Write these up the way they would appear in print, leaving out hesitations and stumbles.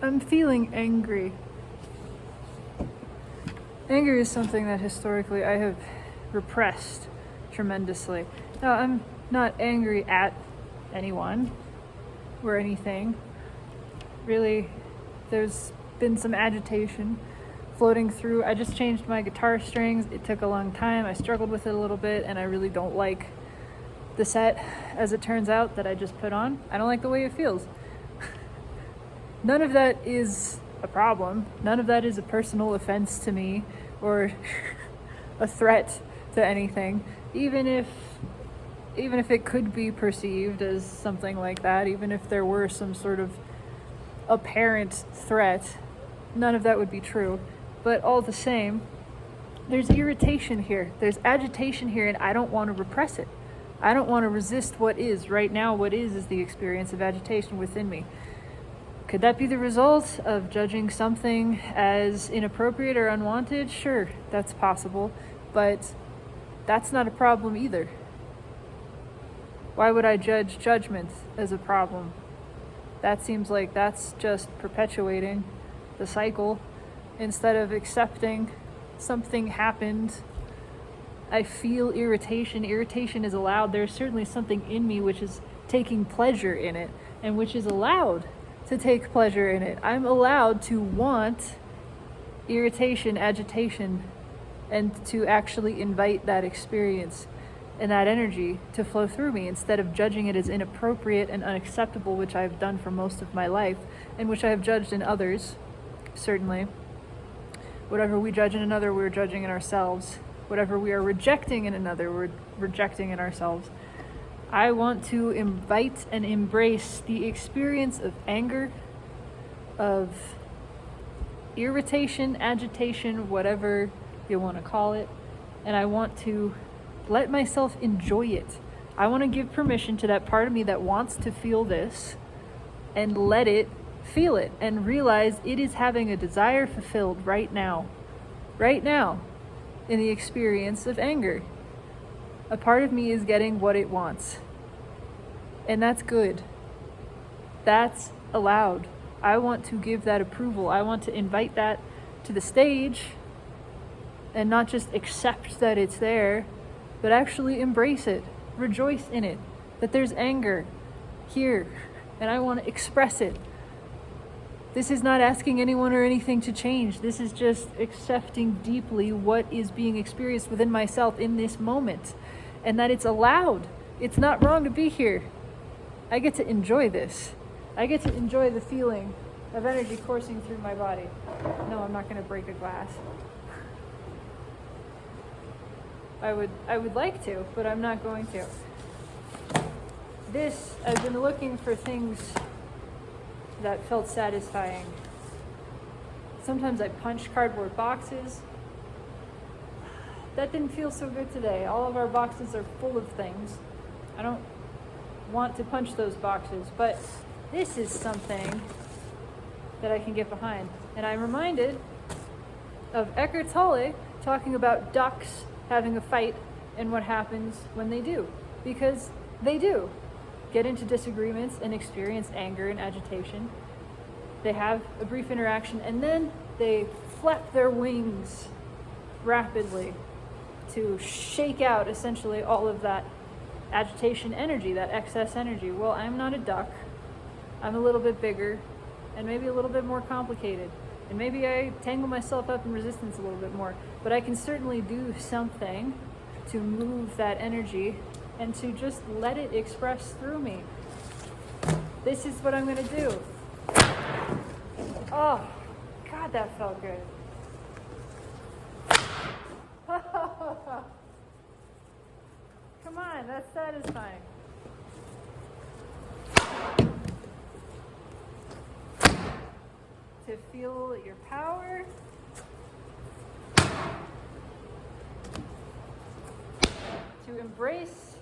I'm feeling angry. Anger is something that historically I have repressed tremendously. Now, I'm not angry at anyone or anything. Really, there's been some agitation floating through. I just changed my guitar strings. It took a long time. I struggled with it a little bit, and I really don't like the set, as it turns out, that I just put on. I don't like the way it feels. None of that is a problem. None of that is a personal offense to me or a threat to anything. Even if it could be perceived as something like that, even if there were some sort of apparent threat, none of that would be true. But all the same, there's irritation here. There's agitation here, and I don't want to repress it. I don't want to resist what is. Right now, what is the experience of agitation within me. Could that be the result of judging something as inappropriate or unwanted? Sure, that's possible, but that's not a problem either. Why would I judge judgment as a problem? That seems like that's just perpetuating the cycle instead of accepting something happened. I feel irritation. Irritation is allowed. There's certainly something in me which is taking pleasure in it and which is allowed to take pleasure in it. I'm allowed to want irritation, agitation, and to actually invite that experience and that energy to flow through me instead of judging it as inappropriate and unacceptable, which I've done for most of my life and which I have judged in others, certainly. Whatever we judge in another, we're judging in ourselves. Whatever we are rejecting in another, we're rejecting in ourselves. I want to invite and embrace the experience of anger, of irritation, agitation, whatever you want to call it, and I want to let myself enjoy it. I want to give permission to that part of me that wants to feel this and let it feel it and realize it is having a desire fulfilled right now in the experience of anger. A part of me is getting what it wants. And that's good. That's allowed. I want to give that approval. I want to invite that to the stage and not just accept that it's there, but actually embrace it, rejoice in it, that there's anger here, and I want to express it. This is not asking anyone or anything to change. This is just accepting deeply what is being experienced within myself in this moment, and that it's allowed. It's not wrong to be here. I get to enjoy this. I get to enjoy the feeling of energy coursing through my body. No, I'm not going to break a glass. I would like to, but I'm not going to. I've been looking for things that felt satisfying. Sometimes I punch cardboard boxes. That didn't feel so good today. All of our boxes are full of things. I don't want to punch those boxes, but this is something that I can get behind. And I'm reminded of Eckhart Tolle talking about ducks having a fight and what happens when they do. Because they do get into disagreements and experience anger and agitation. They have a brief interaction and then they flap their wings rapidly to shake out essentially all of that agitation energy, that excess energy. Well, I'm not a duck. I'm a little bit bigger and maybe a little bit more complicated. And maybe I tangle myself up in resistance a little bit more. But I can certainly do something to move that energy and to just let it express through me. This is what I'm going to do. Oh, God, that felt good. Come on, that's satisfying. To feel your power. To embrace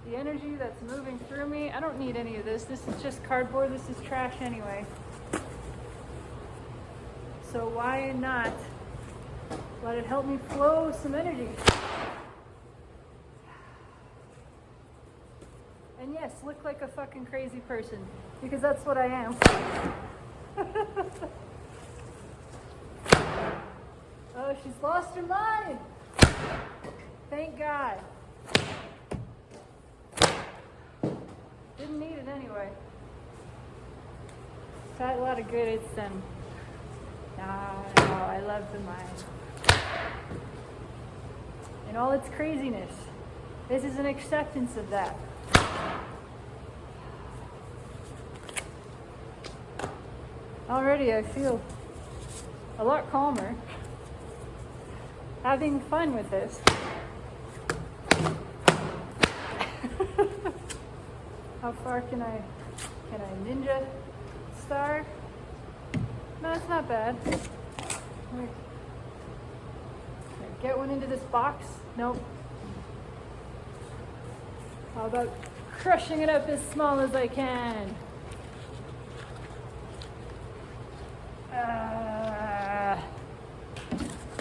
the energy that's moving through me. I don't need any of this. This is just cardboard. This is trash anyway. So why not let it help me flow some energy? And yes, look like a fucking crazy person, because that's what I am. Oh, she's lost her mind. Thank God. Didn't need it anyway. Got a lot of good, it's them. No, I love the mind. And all its craziness. This is an acceptance of that. Already I feel a lot calmer. Having fun with this. How far can I ninja star? No, it's not bad. Can I get one into this box? Nope. How about crushing it up as small as I can?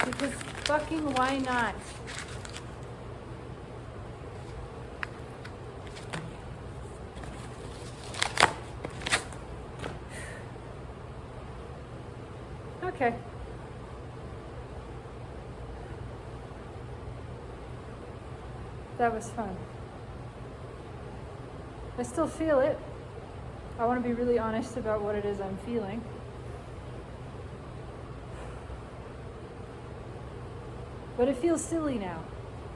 Because fucking why not? Okay. That was fun. I still feel it. I want to be really honest about what it is I'm feeling. But it feels silly now.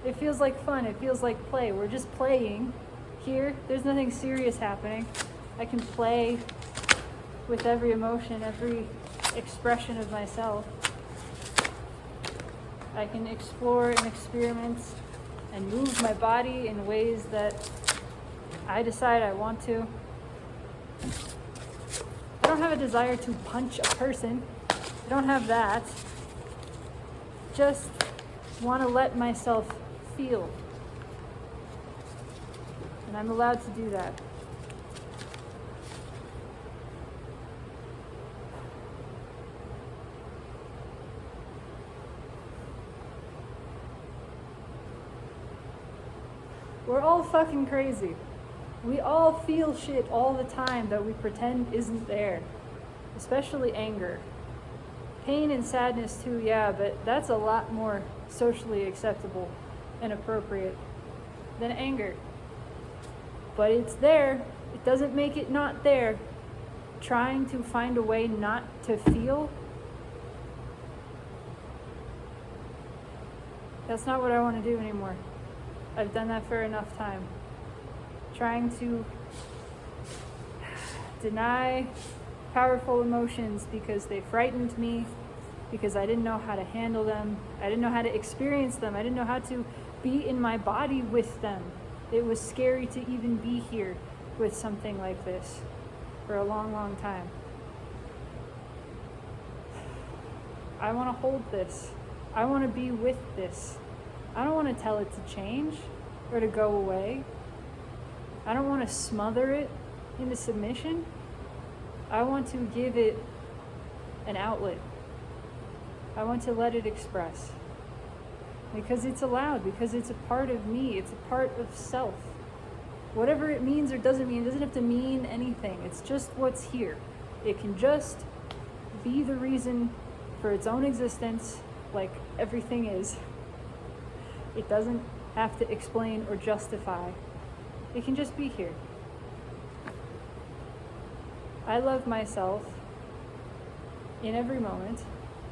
It feels like fun. It feels like play. We're just playing here. There's nothing serious happening. I can play with every emotion, every expression of myself. I can explore and experiment and move my body in ways that I decide I want to. I don't have a desire to punch a person. I don't have that. Just want to let myself feel. And I'm allowed to do that. We're all fucking crazy. We all feel shit all the time that we pretend isn't there. Especially anger. Pain and sadness too, yeah, but that's a lot more socially acceptable and appropriate than anger. But it's there. It doesn't make it not there. Trying to find a way not to feel, that's not what I want to do anymore. I've done that for enough time. Trying to deny powerful emotions because they frightened me, because I didn't know how to handle them. I didn't know how to experience them. I didn't know how to be in my body with them. It was scary to even be here with something like this for a long, long time. I want to hold this. I want to be with this. I don't want to tell it to change or to go away. I don't want to smother it into submission. I want to give it an outlet. I want to let it express. Because it's allowed, because it's a part of me, it's a part of self. Whatever it means or doesn't mean, it doesn't have to mean anything. It's just what's here. It can just be the reason for its own existence, like everything is. It doesn't have to explain or justify. It can just be here. I love myself in every moment,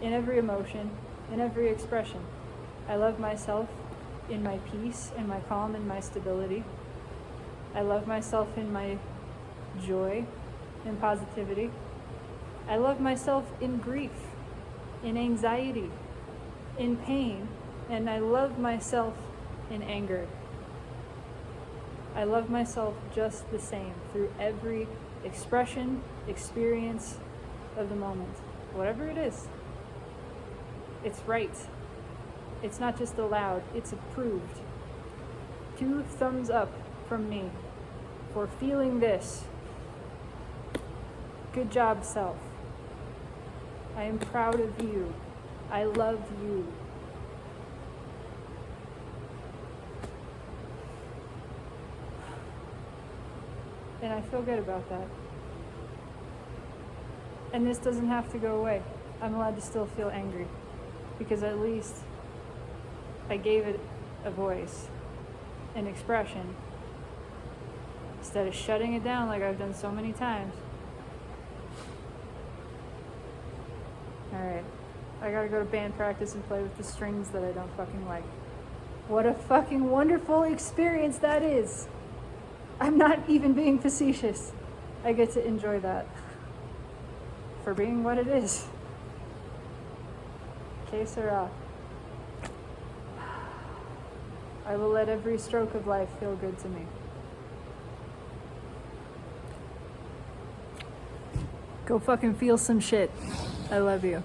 in every emotion, in every expression. I love myself in my peace, in my calm, in my stability. I love myself in my joy and positivity. I love myself in grief, in anxiety, in pain, and I love myself in anger. I love myself just the same through every expression, experience of the moment. Whatever it is, it's right. It's not just allowed, it's approved. 2 thumbs up from me for feeling this. Good job, self. I am proud of you. I love you. And I feel good about that. And this doesn't have to go away. I'm allowed to still feel angry because at least I gave it a voice, an expression, instead of shutting it down like I've done so many times. Alright, I gotta go to band practice and play with the strings that I don't fucking like. What a fucking wonderful experience that is! I'm not even being facetious. I get to enjoy that for being what it is. Que sera. I will let every stroke of life feel good to me. Go fucking feel some shit. I love you.